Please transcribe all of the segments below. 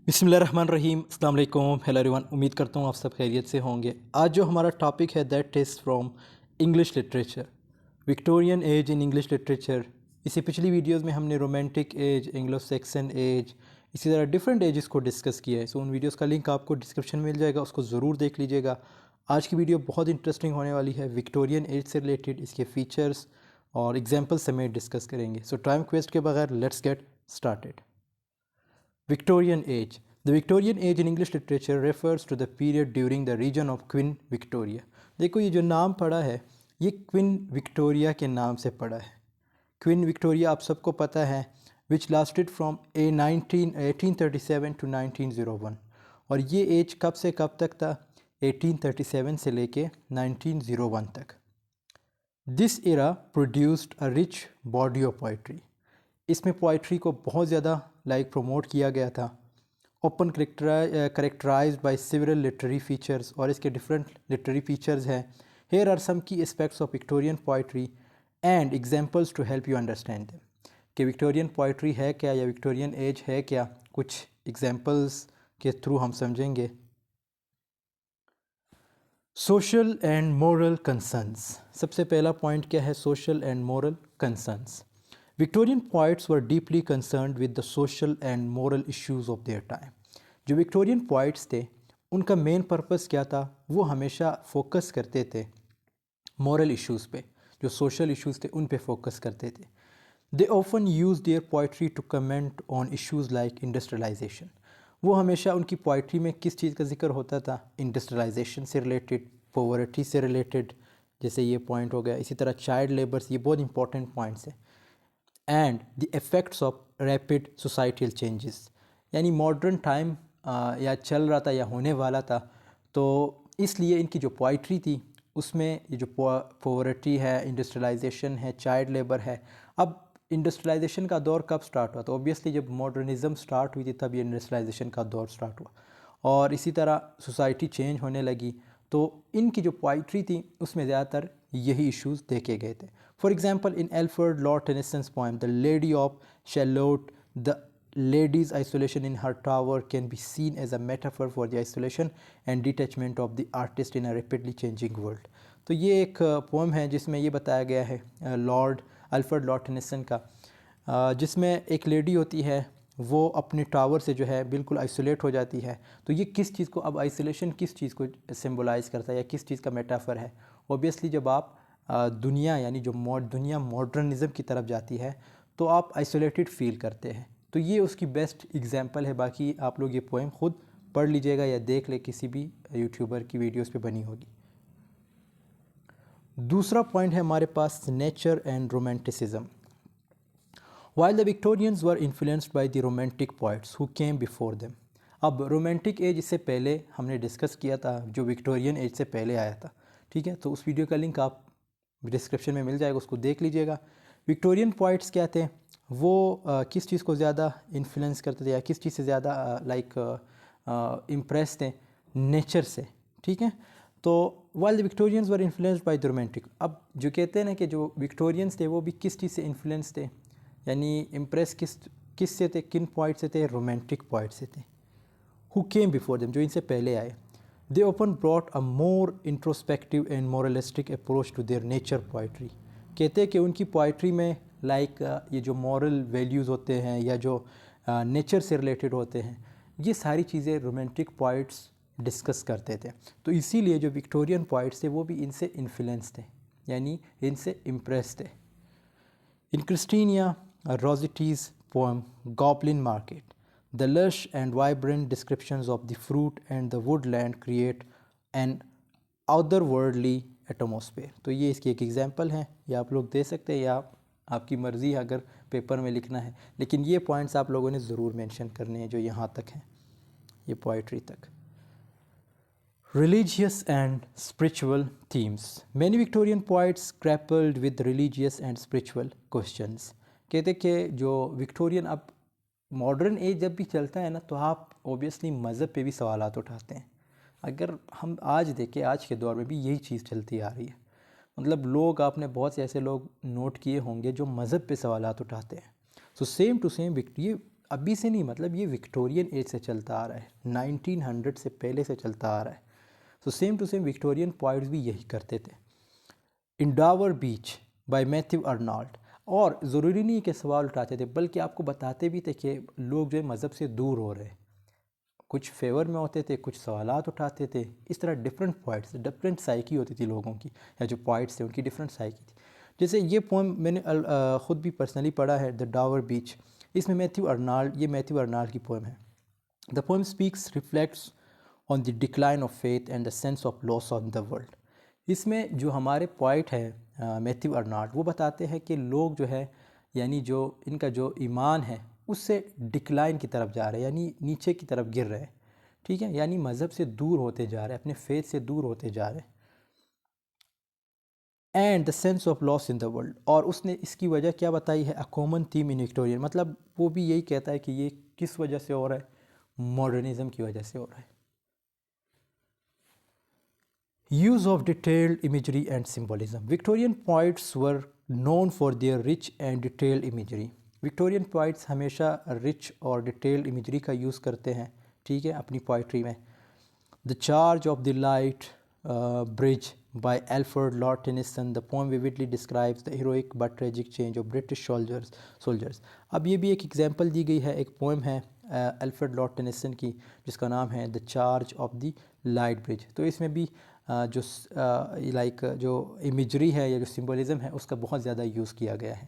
बिस्मिल्लाहिर्रहमानिर्रहीम, अस्सलाम वालेकुम, हेलो एवरीवन। उम्मीद करता हूँ आप सब खैरियत से होंगे। आज जो हमारा टॉपिक है that is from English literature, Victorian age in English literature. इससे पिछली वीडियोस में हमने romantic age, Anglo Saxon age, इसी तरह डिफरेंट एजेस को डिस्कस किया है। सो उन वीडियोस का लिंक आपको डिस्क्रिप्शन में मिल जाएगा, उसको ज़रूर देख लीजिएगा। आज की वीडियो बहुत इंटरेस्टिंग होने वाली है। विक्टोरियन एज से रिलेटेड इसके फ़ीचर्स और एग्जाम्पल समेत डिस्कस करेंगे। सो टाइम वेस्ट के बगैर let's get started. Victorian Age. The Victorian Age in English literature refers to the period during the reign of Queen Victoria. देखो ये जो नाम पड़ा है ये क्वीन विक्टोरिया के नाम से पड़ा है। क्वीन विक्टोरिया आप सबको पता है विच लास्टेड फ्रॉम 1837 टू 1901। और ये एज कब से कब तक था? 1837 से लेके 1901 तक। This era produced a rich body of poetry. इसमें पोइट्री को बहुत ज़्यादा प्रमोट किया गया था। Often characterized by several literary features, और इसके डिफरेंट लिटरेरी फीचर्स हैं। Here are some key aspects of Victorian poetry and examples to help you understand them. कि विक्टोरियन पोइट्री है क्या या विक्टोरियन एज है क्या, कुछ एग्जांपल्स के थ्रू हम समझेंगे। Social and moral concerns. सबसे पहला पॉइंट क्या है? Social and moral concerns. Victorian poets were deeply concerned with the social and moral issues of their time. जो विक्टोरियन poets थे उनका मेन पर्पस क्या था? वो हमेशा फोकस करते थे moral issues पे, जो social issues थे उन पे फोकस करते थे। They often used their poetry to comment on issues like industrialization. वो हमेशा उनकी पोइट्री में किस चीज़ का जिक्र होता था? इंडस्ट्रियलाइजेशन से रिलेटेड, पॉवर्टी से रिलेटेड, जैसे ये पॉइंट हो गया। इसी तरह चाइल्ड लेबर्स, ये बहुत इंपॉर्टेंट पॉइंट्स हैं। And the effects of rapid societal changes, यानी मॉडर्न टाइम या चल रहा था या होने वाला था, तो इसलिए इनकी जो पोइट्री थी उसमें ये जो पॉवर्टी है, इंडस्ट्रियलाइजेशन है, चाइल्ड लेबर है। अब इंडस्ट्रियलाइजेशन का दौर कब स्टार्ट हुआ? तो ऑब्वियसली जब मॉडर्निज़म स्टार्ट हुई थी तब ये इंडस्ट्रियलाइजेशन का दौर स्टार्ट हुआ, और इसी तरह सोसाइटी चेंज होने लगी। तो इनकी जो पोइट्री थी उसमें ज़्यादातर यही इश्यूज देखे गए थे। For example in Alfred Lord Tennyson's poem the lady of shallot, the lady's isolation in her tower can be seen as a metaphor for the isolation and detachment of the artist in a rapidly changing world. तो ये एक pome है जिसमें ये बताया गया है Lord Alfred Lord Tennyson का, जिसमें एक लेडी होती है, वो अपने टावर से जो है बिल्कुल आइसोलेट हो जाती है। तो ये किस चीज़ को, अब आइसोलेशन किस चीज़ को सिम्बलाइज़ करता है या किस चीज़ का मेटाफर है? ऑब्वियसली जब आप दुनिया यानी जो दुनिया मॉडर्निज़म की तरफ जाती है तो आप आइसोलेटेड फील करते हैं। तो ये उसकी बेस्ट एग्जांपल है। बाकी आप लोग ये पोएम ख़ुद पढ़ लीजिएगा या देख ले, किसी भी यूट्यूबर की वीडियोस पे बनी होगी। दूसरा पॉइंट है हमारे पास nature and romanticism. While the Victorians were influenced by the romantic poets who came before them. अब रोमांटिक एज इससे पहले हमने डिस्कस किया था, जो विक्टोरियन एज से पहले आया था, ठीक है। तो उस वीडियो का लिंक आप डिस्क्रिप्शन में मिल जाएगा, उसको देख लीजिएगा। विक्टोरियन पोइट्स क्या थे? वो किस चीज़ को ज़्यादा इन्फ्लुएंस करते थे या किस चीज़ से ज़्यादा इम्प्रेस थे? नेचर से, ठीक है। तो while the Victorians were influenced by the romantic, अब जो कहते हैं ना कि जो विक्टोरियंस थे वो भी किस चीज़ से इन्फ्लुएंस थे, यानी इम्प्रेस किस से थे, किन पॉइंट से थे? रोमांटिक पॉइंट से थे। हु केम बिफोर देम, जो इनसे पहले आए। They often brought a more introspective and moralistic approach to their nature poetry. कहते हैं कि उनकी पोइट्री में ये जो मॉरल वैल्यूज़ होते हैं या जो नेचर से रिलेटेड होते हैं, ये सारी चीज़ें रोमांटिक पोइट्स डिस्कस करते थे। तो इसीलिए जो विक्टोरियन पोइट्स थे वो भी इनसे इन्फ्लुएंस थे, यानी इनसे इम्प्रेस थे। In Christina Rossetti's poem Goblin Market, the lush and vibrant descriptions of the fruit and the woodland create an otherworldly atmosphere. तो ये इसकी एक एग्जांपल है, ये आप लोग दे सकते हैं या आपकी मर्ज़ी है अगर पेपर में लिखना है, लेकिन ये पॉइंट्स आप लोगों ने ज़रूर मेंशन करने हैं जो यहाँ तक हैं, ये पोइट्री तक। Religious and spiritual themes. Many Victorian poets grappled with religious and spiritual questions. कहते कि जो विक्टोरियन, अब मॉडर्न एज जब भी चलता है ना तो आप ओबियसली मज़हब पे भी सवालात उठाते हैं। अगर हम आज देखें, आज के दौर में भी यही चीज़ चलती आ रही है। मतलब लोग, आपने बहुत से ऐसे लोग नोट किए होंगे जो मज़हब पे सवालात उठाते हैं। सो सेम टू सेम ये अभी से नहीं, मतलब ये विक्टोरियन एज से चलता आ रहा है, 1900 से पहले से चलता आ रहा है। So same to same Victorian poets भी यही करते थे। In Dover beach by Matthew Arnold. और ज़रूरी नहीं कि सवाल उठाते थे, बल्कि आपको बताते भी थे कि लोग जो है मज़हब से दूर हो रहे हैं, कुछ फेवर में होते थे, कुछ सवालात उठाते थे। इस तरह डिफरेंट पॉइंट्स, डिफरेंट साइकी होती थी लोगों की, या जो पॉइंट्स थे उनकी डिफरेंट साइकी थी। जैसे ये पोम मैंने ख़ुद भी पर्सनली पढ़ा है, द डावर बीच। इसमें मैथ्यू अर्नाल्ड, ये मैथ्यू अर्नाल्ड की पोम है। The pome speaks reflects on the decline of faith and the sense of loss on the world. इसमें जो हमारे पॉइट हैं मैथ्यू अर्नाल्ड, वो बताते हैं कि लोग जो है, यानी जो इनका जो ईमान है उससे डिक्लाइन की तरफ जा रहे हैं, यानी नीचे की तरफ गिर रहे हैं। ठीक है, यानी मज़हब से दूर होते जा रहे हैं, अपने फेथ से दूर होते जा रहे हैं। And the sense of loss in the world, और उसने इसकी वजह क्या बताई है, a common theme in Victorian, मतलब वो भी यही कहता है कि ये किस वजह से हो रहा है, मॉडर्निज्म की वजह से हो रहा है। Use of detailed imagery and symbolism. Victorian poets were known for their rich and detailed imagery. Victorian poets हमेशा rich और detailed imagery का use करते हैं, ठीक है, अपनी poetry में। The Charge of the Light Bridge by Alfred Lord Tennyson. The poem vividly describes the heroic but tragic change of British soldiers. अब ये भी एक एग्जांपल दी गई है, एक पोएम है अल्फ्रेड लॉर्ड टेनिसन की, जिसका नाम है the charge of the light bridge. तो इसमें भी जो जो इमेजरी है या जो सिंबलिज़म है उसका बहुत ज़्यादा यूज़ किया गया है।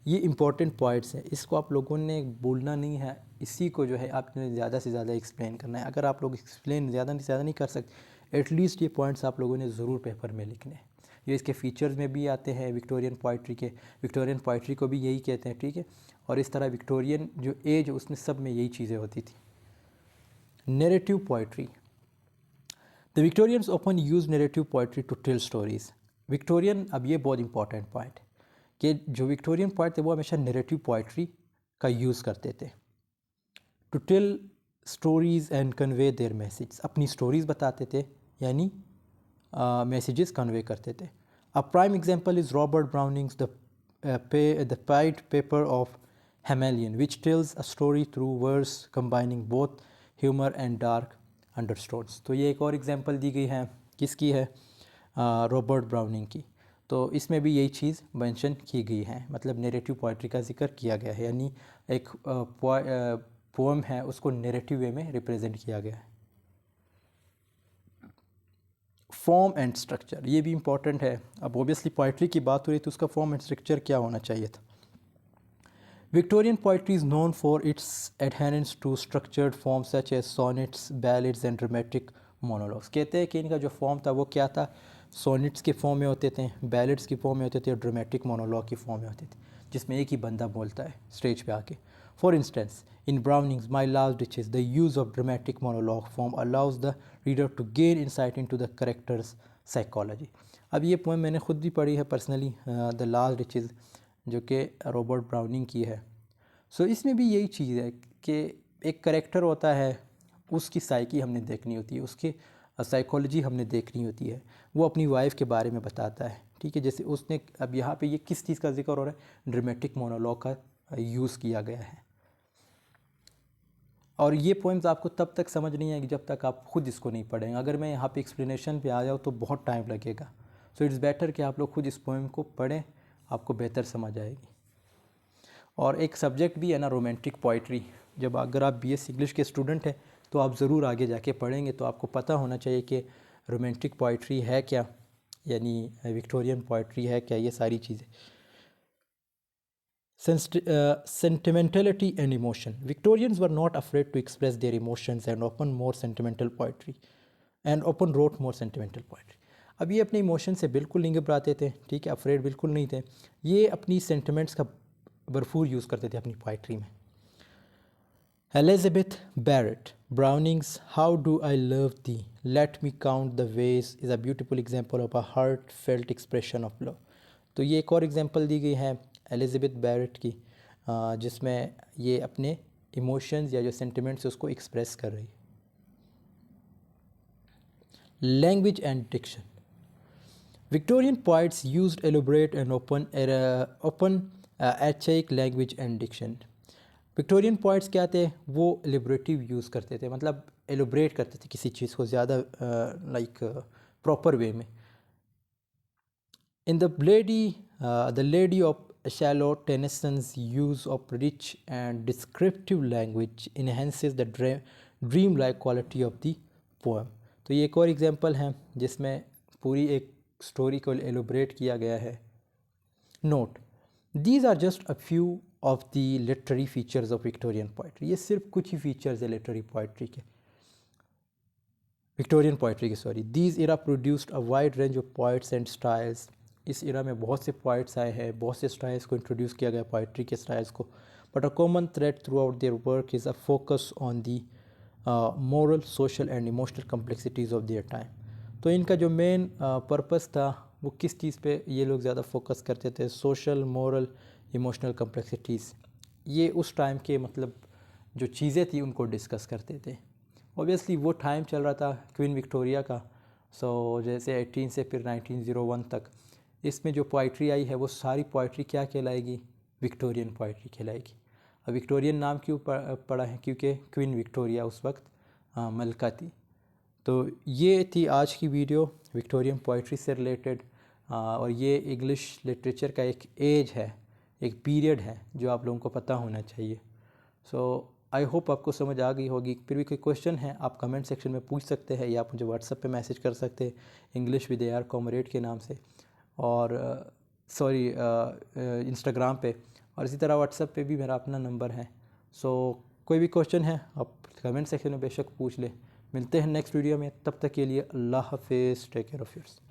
ये इंपॉर्टेंट पॉइंट्स हैं, इसको आप लोगों ने भूलना नहीं है, इसी को जो है आपने ज़्यादा से ज़्यादा एक्सप्लेन करना है। अगर आप लोग एक्सप्लेन ज़्यादा से ज़्यादा नहीं कर सकते, एटलीस्ट ये पॉइंट्स आप लोगों ने ज़रूर पेपर में लिखने हैं। ये इसके फीचर्स में भी आते हैं विक्टोरियन पोइट्री के, विक्टोरियन पोइट्री को भी यही कहते हैं, ठीक है। और इस तरह विक्टोरियन जो एज उसमें सब में यही चीज़ें होती थी। Narrative poetry. The Victorians often use narrative poetry to tell stories. Victorian, अब ये बहुत इंपॉर्टेंट पॉइंट है कि जो विक्टोरियन पोइट थे वो हमेशा नैरेटिव पोइट्री का यूज़ करते थे to tell stories and convey their message. अपनी स्टोरीज़ बताते थे, यानी मैसेजेस कन्वे करते थे। A prime example is Robert Browning's the pied piper of Hamelin, which tells a story through verse combining both humour and dark undertones. तो ये एक और एग्जांपल दी गई है, किसकी है, रॉबर्ट ब्राउनिंग की। तो इसमें भी यही चीज़ मेंशन की गई है, मतलब नैरेटिव पोइट्री का जिक्र किया गया है, यानी एक पोएम है उसको नैरेटिव वे में रिप्रेजेंट किया गया है। फॉर्म एंड स्ट्रक्चर, ये भी इम्पॉर्टेंट है। अब ओबियसली पोइट्री की बात हो रही तो उसका फॉर्म एंड स्ट्रक्चर क्या होना चाहिए था। Victorian poetry is known for its adherence to structured forms such as sonnets, ballads and dramatic monologues. कहते हैं कि इनका जो फॉर्म था वो क्या था, सोनेट्स के फॉर्म में होते थे, बैलेड्स की फॉर्म में होते थे और ड्रामेटिक मोनोलॉग की फॉर्म में होते थे, जिसमें एक ही बंदा बोलता है स्टेज पे आके। For instance in Browning's my last duchess the use of dramatic monologue form allows the reader to gain insight into the character's psychology. अब ये पोएम मैंने खुद भी पढ़ी है पर्सनली, द लास्ट डिचेज, जो कि रॉबर्ट ब्राउनिंग की है। सो इसमें भी यही चीज़ है कि एक करेक्टर होता है, उसकी साइकी हमने देखनी होती है, उसकी साइकोलॉजी हमने देखनी होती है। वो अपनी वाइफ के बारे में बताता है, ठीक है। जैसे उसने, अब यहाँ पे ये किस चीज़ का जिक्र हो रहा है, ड्रामेटिक मोनोलॉग का यूज़ किया गया है। और ये पोएम्स आपको तब तक समझ नहीं आएगी जब तक आप खुद इसको नहीं पढ़ेंगे। अगर मैं यहाँ पे एक्सप्लेनेशन पे आ जाऊँ तो बहुत टाइम लगेगा। सो इट्स बेटर कि आप लोग खुद इस पोएम को पढ़ें, आपको बेहतर समझ आएगी। और एक सब्जेक्ट भी है ना, रोमांटिक पोइट्री। जब अगर आप बीएस इंग्लिश के स्टूडेंट हैं तो आप ज़रूर आगे जाके पढ़ेंगे, तो आपको पता होना चाहिए कि रोमांटिक पोइट्री है क्या, यानी विक्टोरियन पोइट्री है क्या, ये सारी चीज़ें। Sentimentality and emotion. Victorians were not afraid to express their emotions and often more sentimental poetry and often wrote more sentimental poetry. अब ये अपने इमोशन से बिल्कुल नहीं घबराते थे, ठीक है, अफ्रेड बिल्कुल नहीं थे। ये अपनी सेंटिमेंट्स का भरपूर यूज़ करते थे अपनी पोइट्री में। Elizabeth Barrett, Browning's How Do I Love Thee, Let Me Count the Ways is a beautiful example of a heartfelt expression of love. तो ये एक और एग्जांपल दी गई है एलिज़ाबेथ बैरेट की, जिसमें ये अपने इमोशंस या जो सेंटिमेंट्स है उसको एक्सप्रेस कर रही है। Language and diction. Victorian poets used elaborate and open archaic language and diction. Victorian poets क्या थे, वो एलिब्रेटिव यूज़ करते थे, मतलब एलिब्रेट करते थे किसी चीज़ को ज़्यादा लाइक प्रॉपर वे में। In the lady of Charlotte Tennyson's use of rich and descriptive language enhances the dream-like quality of the poem। तो ये एक और एग्जांपल है जिसमें पूरी एक स्टोरी को एलोब्रेट किया गया है। Note, these are just a few of the literary features of Victorian poetry. ये सिर्फ कुछ ही फीचर्स है लिटरेरी पोइट्री के, विक्टोरियन पोइट्री के sorry. These era produced a wide range of poets and styles. इस इरा में बहुत से पोइट्स आए हैं, बहुत से स्टाइल्स को इंट्रोड्यूस किया गया पोइट्री के स्टाइल्स को। But a common thread through out their work is a focus on the moral, social and emotional complexities of their time. तो इनका जो मेन पर्पस था वो किस चीज़ पे ये लोग ज़्यादा फोकस करते थे, सोशल, मोरल, इमोशनल कम्प्लेक्सिटीज़। ये उस टाइम के मतलब जो चीज़ें थी उनको डिस्कस करते थे। ऑब्वियसली वो टाइम चल रहा था क्वीन विक्टोरिया का, सो जैसे 18 से फिर 1901 तक इसमें जो पोइट्री आई है वो सारी पोइट्री क्या कहलाएगी, विक्टोरियन पोइट्री कहलाएगी। अब विक्टोरियन नाम क्यों पड़ा है, क्योंकि क्वीन विक्टोरिया उस वक्त मलका थी। तो ये थी आज की वीडियो विक्टोरियन पोइट्री से रिलेटेड, और ये इंग्लिश लिटरेचर का एक एज है, एक पीरियड है जो आप लोगों को पता होना चाहिए। सो आई होप आपको समझ आ गई होगी। फिर भी कोई क्वेश्चन है आप कमेंट सेक्शन में पूछ सकते हैं, या आप मुझे व्हाट्सएप पे मैसेज कर सकते हैं इंग्लिश विद AR कॉमरेड के नाम से, और सॉरी इंस्टाग्राम पे, और इसी तरह व्हाट्सएप पे भी मेरा अपना नंबर है। सो कोई भी क्वेश्चन है आप कमेंट सेक्शन में बेशक पूछ ले। मिलते हैं नेक्स्ट वीडियो में, तब तक के लिए अल्लाह हाफिज़, टेक केयर ऑफ़ योरसेल्फ।